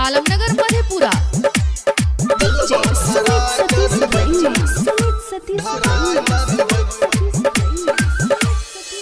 आलमनगर मधेपुरा।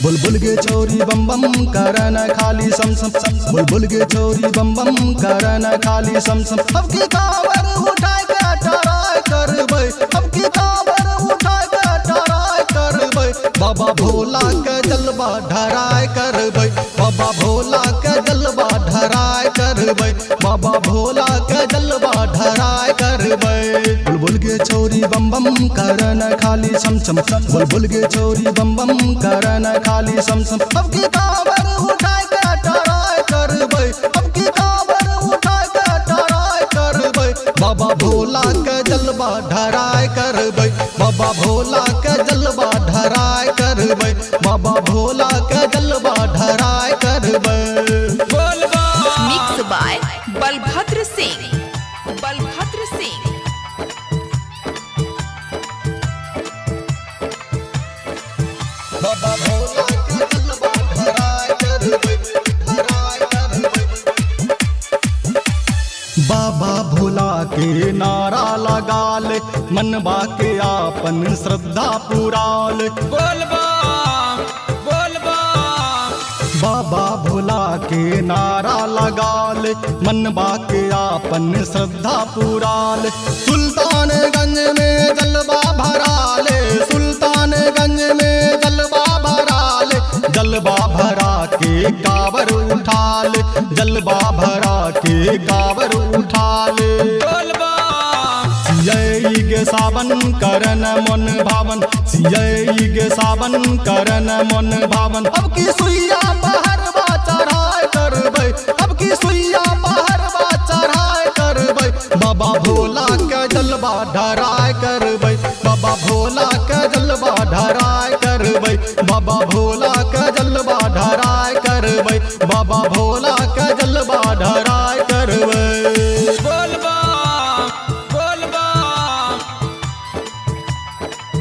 बुलबुल के चोरी बम बम करन खाली सम सम सम। बुलबुल के चोरी बम बम करन खाली सम सम। अब की कावर उठा के टराय करबै, अब की कावर उठा के टराय करबै। बाबा भोला के जलवा ढराय करबै, बाबा भोला के जलवा ढराय करबै, बाबा भोला के जलवा ढराय करबै। बुलबुल के चोरी बम बम करन खाली सम सम। बुलबुल के चोरी बम बम करन खाली सम सम। अब की कावर उठा के टराय करबै, अब की कावर उठा के टराय करबै। बाबा भोला के जलवा ढराय करबै, बाबा भोला के जलवा ढराय करबै, बाबा भोला के जलवा ढराय करबै। Mix by Balbhadra Singh, Balbhadra Singh. बाबा भोला के जलवा ढराय करबै, ढराय करबै। बाबा भोला के नारा लगाल, मनवा के आपन श्रद्धा पुराल। बाबा भोला के नारा लगाल, मनवा के आपन श्रद्धा पुराल। सुल्तानगंज में जलवा भराले, सुल्तानगंज में जलवा भराले। जलवा भरा के कावर उठाल, जलवा भरा के कावर उठाल। सियई गे सावन करन मन भावन, सियई गे सावन करन मन भावन। अब की सुइया पहरवा चढ़ाई करबै, अब की सुइया पहरवा चढ़ाई करबै। बाबा भोला के जलवा ढराय करबै, बाबा भोला के जलवा ढराय करबै, बाबा भोला के जलवा ढराय करबै, बाबा भोला के जलवा ढराय करबै।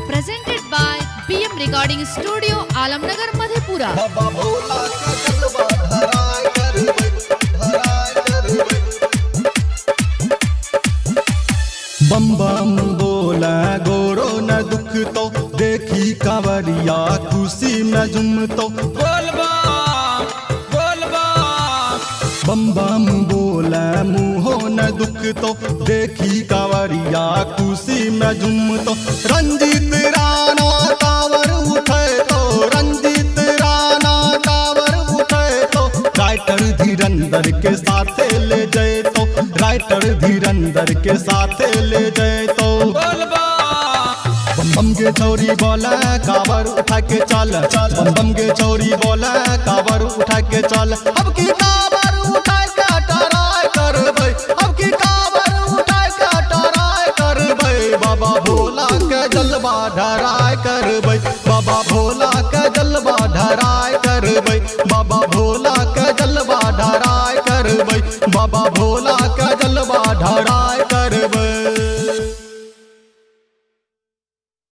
Presented by PM Recording Studio, Alamnagar Madhepura. बाबा भोला के जलवा ढराय करबै, ढराय करबै। बम बम बोला गोरो न दुख तो, देखी कांवरिया खुशी में झूमतो। बम बम बोला मुँहो न दुख तो, देखी कांवरिया खुशी में झूमतो। रंजीत राणा कांवर उठे तो, रंजीत राणा कांवर उठे तो। राइटर धीरंदर के साथ ले जाए तो, राइटर धीरंदर के साथ ले जाए तो। बम बम के चोरी बोला कावर उठा के चल, बम बम के चोरी बोला कावर उठा के चल। अब की कावर उठा के टराय करबै, अब की कावर उठा के टराय करबै। बाबा भोला के जलवा ढराय करबै, बाबा भोला के जलवा ढराय करबै, बाबा भोला के जलवा ढराय करबै, बाबा भोला